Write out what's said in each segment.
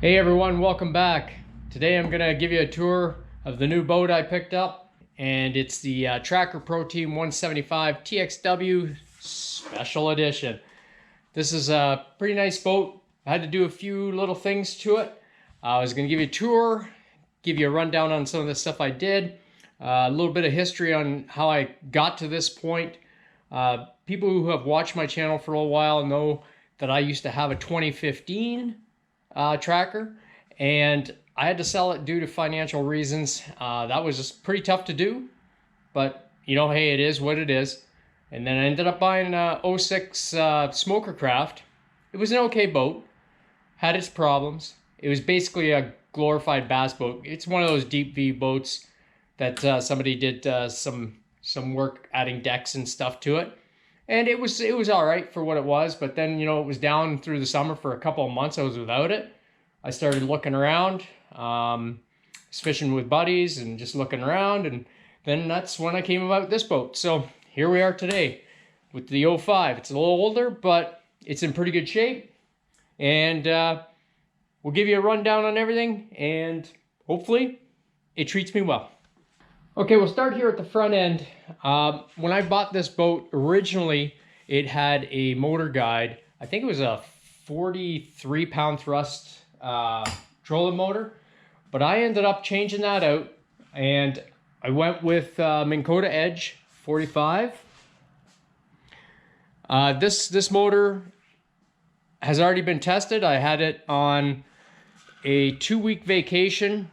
Hey everyone, welcome back. Today I'm gonna give you a tour of the new boat I picked up, and it's the Tracker PT175 TXW Special Edition. This is a pretty nice boat. I had to do a few little things to it. I was gonna give you a tour, give you a rundown on some of the stuff I did, a little bit of history on how I got to this point. People who have watched my channel for a while know that I used to have a 2015 tracker, and I had to sell it due to financial reasons. That was just pretty tough to do, but you know, hey, it is what it is. And then I ended up buying a 06 Smoker Craft. It was an okay boat, had its problems. It was basically a glorified bass boat. It's one of those deep V boats that somebody did some work adding decks and stuff to it. And it was all right for what it was, but then, you know, it was down through the summer for a couple of months. I was without it. I started looking around, fishing with buddies and just looking around, and then that's when I came about this boat. So here we are today with the 05. It's a little older, but it's in pretty good shape, and we'll give you a rundown on everything, and hopefully it treats me well. Okay, we'll start here at the front end. When I bought this boat, originally it had a motor guide. I think it was a 43-pound thrust trolling motor, but I ended up changing that out, and I went with Minn Kota Edge 45. This motor has already been tested. I had it on a 2-week vacation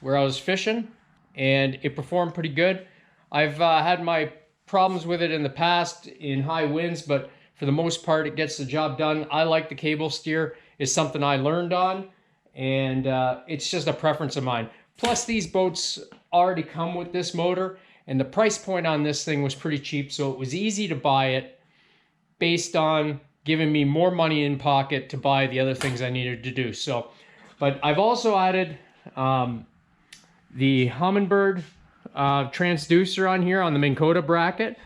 where I was fishing, and it performed pretty good. I've had my problems with it in the past in high winds, but for the most part, it gets the job done. I like the cable steer. It's something I learned on, and it's just a preference of mine. Plus, these boats already come with this motor, and the price point on this thing was pretty cheap, so it was easy to buy it based on giving me more money in pocket to buy the other things I needed to do. So, but I've also added the Humminbird transducer on here on the Minn Kota bracket.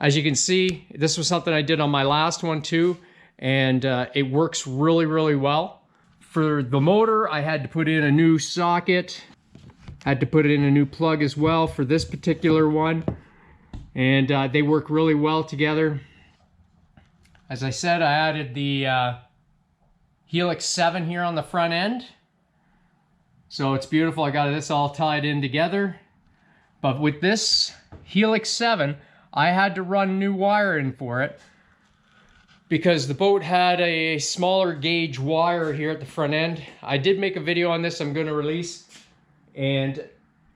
As you can see, this was something I did on my last one too, and it works really, really well. For the motor, I had to put in a new socket, had to put in a new plug as well for this particular one, and they work really well together. As I said, I added the Helix 7 here on the front end. So it's beautiful. I got this all tied in together. But with this Helix 7, I had to run new wire in for it because the boat had a smaller gauge wire here at the front end. I did make a video on this I'm going to release, and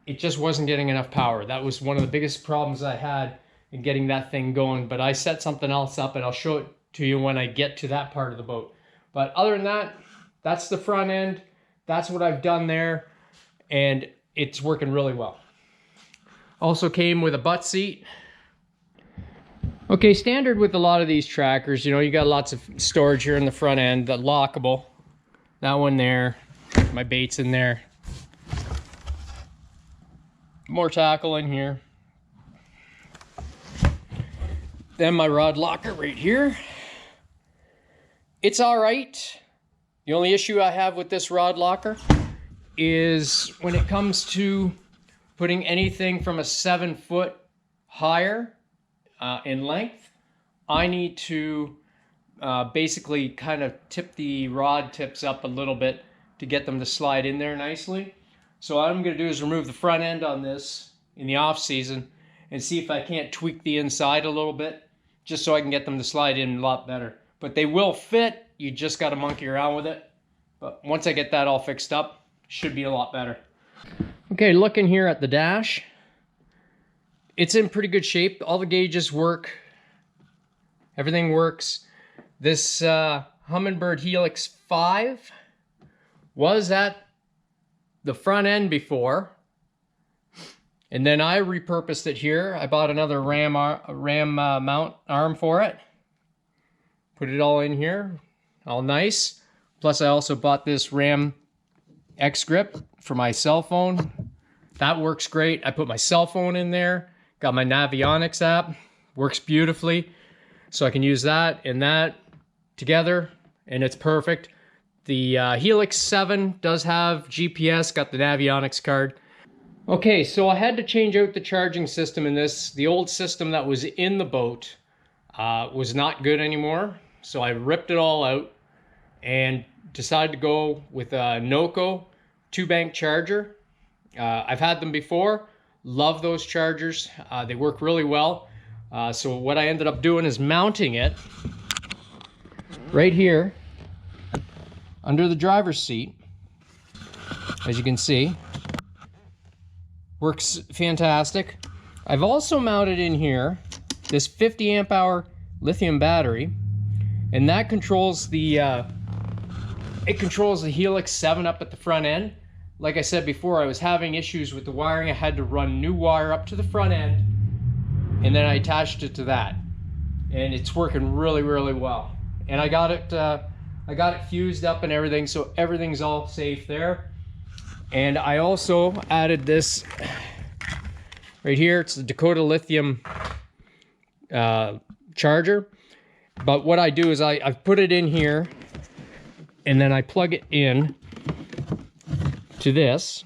it just wasn't getting enough power. That was one of the biggest problems I had in getting that thing going. But I set something else up, and I'll show it to you when I get to that part of the boat. But other than that, that's the front end. That's what I've done there, and it's working really well. Also came with a butt seat. Okay, standard with a lot of these trackers, you know, you got lots of storage here in the front end, the lockable. That one there, my bait's in there. More tackle in here. Then my rod locker right here. It's all right. The only issue I have with this rod locker is when it comes to putting anything from a 7 foot higher in length, I need to basically kind of tip the rod tips up a little bit to get them to slide in there nicely. So what I'm going to do is remove the front end on this in the off season and see if I can't tweak the inside a little bit, just so I can get them to slide in a lot better. But they will fit. You just got to monkey around with it. But once I get that all fixed up, it should be a lot better. Okay, looking here at the dash, it's in pretty good shape. All the gauges work. Everything works. This Humminbird Helix 5 was at the front end before, and then I repurposed it here. I bought another ram mount arm for it. Put it all in here, all nice. Plus I also bought this Ram X grip for my cell phone. That works great. I put my cell phone in there, got my Navionics app, works beautifully. So I can use that and that together, and it's perfect. The Helix 7 does have GPS, got the Navionics card. Okay, so I had to change out the charging system in this. The old system that was in the boat was not good anymore. So I ripped it all out and decided to go with a Noco 2-bank charger. I've had them before, love those chargers. They work really well. So what I ended up doing is mounting it right here under the driver's seat. As you can see, works fantastic. I've also mounted in here this 50 amp hour lithium battery, and that controls the Helix 7 up at the front end. Like I said before, I was having issues with the wiring. I had to run new wire up to the front end, and then I attached it to that, and it's working really, really well. And I got it fused up and everything, so everything's all safe there. And I also added this right here. It's the Dakota Lithium charger. But what I do is I've put it in here, and then I plug it in to this.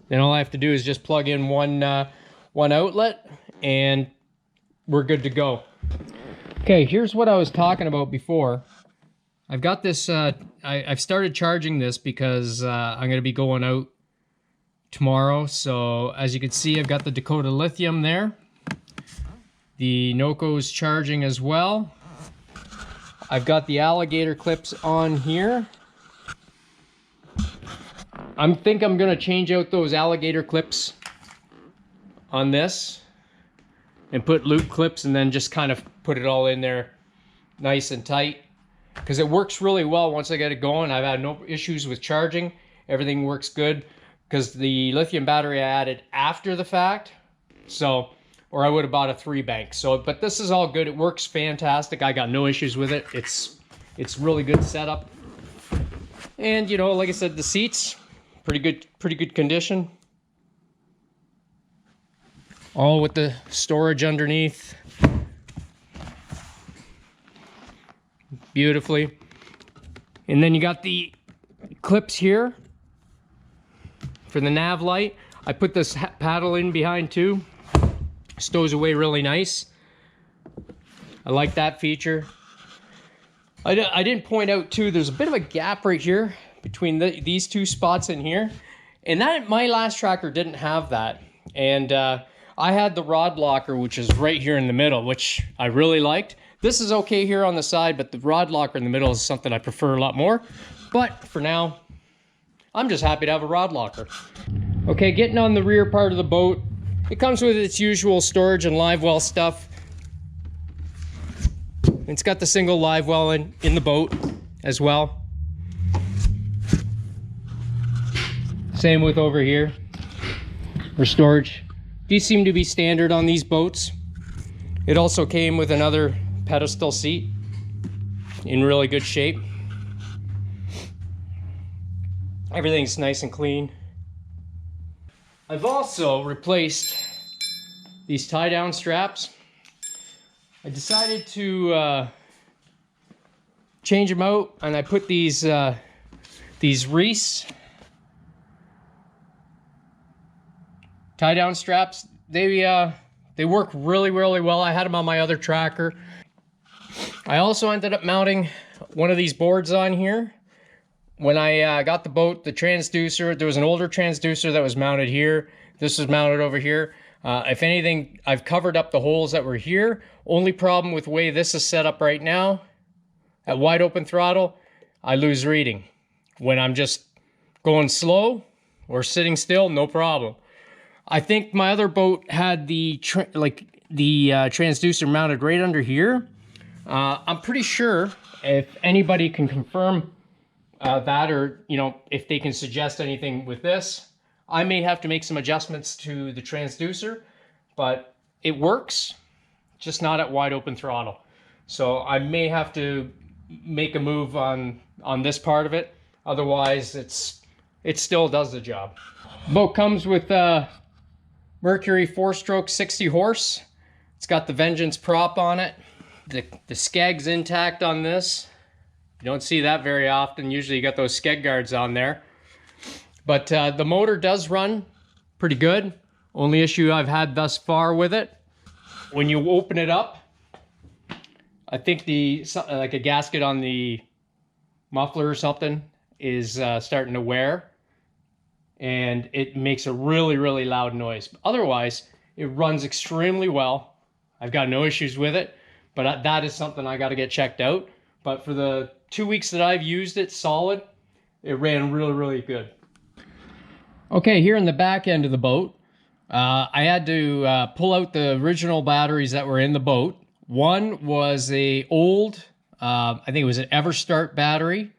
Then all I have to do is just plug in one outlet, and we're good to go. Okay, here's what I was talking about before. I've got this, I've started charging this because I'm going to be going out tomorrow. So as you can see, I've got the Dakota Lithium there. The Noco's charging as well. I've got the alligator clips on here. I think I'm going to change out those alligator clips on this and put loop clips, and then just kind of put it all in there nice and tight, because it works really well once I get it going. I've had no issues with charging. Everything works good, because the lithium battery I added after the fact, so, or I would have bought a 3-bank. So, but this is all good. It works fantastic. I got no issues with it. It's really good setup. And you know, like I said, the seats, pretty good condition. All with the storage underneath. Beautifully. And then you got the clips here for the nav light. I put this paddle in behind too. Stows away really nice. I like that feature. I didn't point out too, there's a bit of a gap right here between these two spots in here. And that, my last tracker didn't have that. And I had the rod locker, which is right here in the middle, which I really liked. This is okay here on the side, but the rod locker in the middle is something I prefer a lot more. But for now, I'm just happy to have a rod locker. Okay, getting on the rear part of the boat. It comes with its usual storage and live well stuff. It's got the single live well in the boat as well. Same with over here for storage. These seem to be standard on these boats. It also came with another pedestal seat in really good shape. Everything's nice and clean. I've also replaced these tie-down straps. I decided to change them out, and I put these Reese tie-down straps. They work really, really well. I had them on my other tracker. I also ended up mounting one of these boards on here. When I got the boat, the transducer, there was an older transducer that was mounted here. This was mounted over here. If anything, I've covered up the holes that were here. Only problem with the way this is set up right now, at wide open throttle, I lose reading. When I'm just going slow or sitting still, no problem. I think my other boat had the transducer mounted right under here. I'm pretty sure, if anybody can confirm that, or you know, if they can suggest anything with this, I may have to make some adjustments to the transducer, but it works, just not at wide open throttle. So I may have to make a move on this part of it. Otherwise, it still does the job. Boat comes with Mercury 4-stroke 60 horse. It's got the Vengeance prop on it. The skag's intact on this. You don't see that very often. Usually you got those skeg guards on there. But the motor does run pretty good. Only issue I've had thus far with it, when you open it up, I think like a gasket on the muffler or something is starting to wear, and it makes a really, really loud noise. Otherwise, it runs extremely well. I've got no issues with it, but that is something I got to get checked out. But for the 2 weeks that I've used it solid, it ran really, really good. Okay, here in the back end of the boat, I had to pull out the original batteries that were in the boat. One was a old, I think it was an Everstart battery,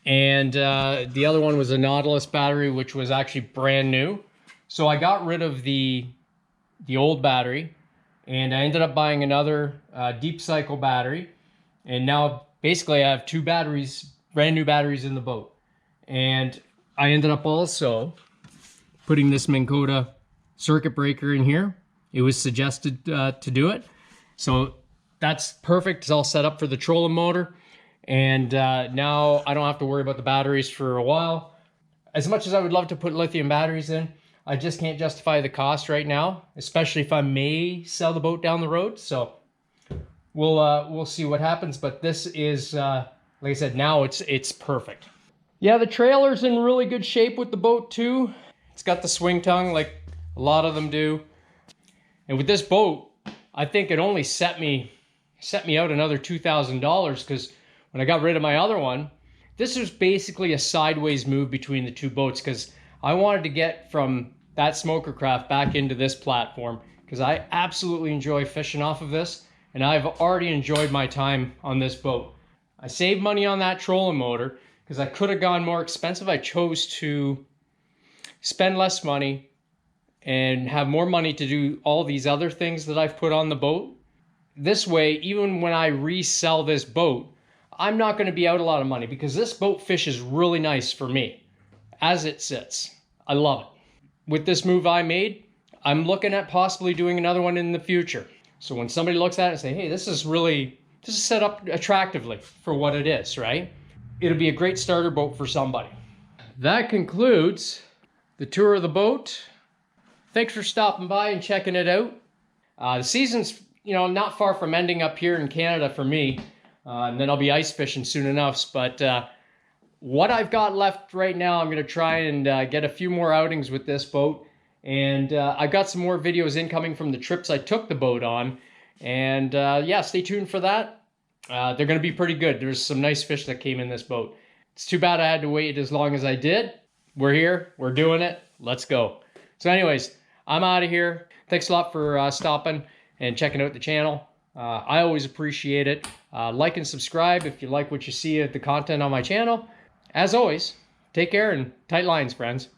and the other one was a Nautilus battery, which was actually brand new. So I got rid of the old battery, and I ended up buying another deep cycle battery, and now basically I have 2 batteries, brand new batteries in the boat. And I ended up also putting this Minn Kota circuit breaker in here. It was suggested to do it. So that's perfect. It's all set up for the trolling motor. And now I don't have to worry about the batteries for a while. As much as I would love to put lithium batteries in, I just can't justify the cost right now, especially if I may sell the boat down the road. So we'll see what happens. But this is, like I said, now it's perfect. Yeah, the trailer's in really good shape with the boat too. It's got the swing tongue like a lot of them do. And with this boat, I think it only set me out another $2,000, because when I got rid of my other one, this was basically a sideways move between the 2 boats, because I wanted to get from that smoker craft back into this platform, because I absolutely enjoy fishing off of this, and I've already enjoyed my time on this boat. I saved money on that trolling motor because I could have gone more expensive. I chose to spend less money and have more money to do all these other things that I've put on the boat. This way, even when I resell this boat, I'm not going to be out a lot of money, because this boat fishes really nice for me as it sits. I love it. With this move I made, I'm looking at possibly doing another one in the future. So when somebody looks at it and say, hey, this is set up attractively for what it is, right? It'll be a great starter boat for somebody. That concludes the tour of the boat. Thanks for stopping by and checking it out. The season's, not far from ending up here in Canada for me. And then I'll be ice fishing soon enough. But what I've got left right now, I'm going to try and get a few more outings with this boat. And I've got some more videos incoming from the trips I took the boat on. And yeah, stay tuned for that. They're going to be pretty good. There's some nice fish that came in this boat. It's too bad I had to wait as long as I did. We're here. We're doing it. Let's go. So anyways, I'm out of here. Thanks a lot for stopping and checking out the channel. I always appreciate it. Like and subscribe if you like what you see of the content on my channel. As always, take care and tight lines, friends.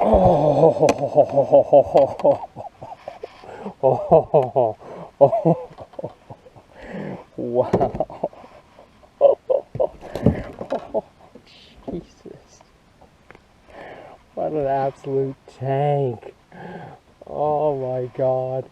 Oh, oh, oh, wow. Oh, Jesus. What an absolute tank. Oh my God.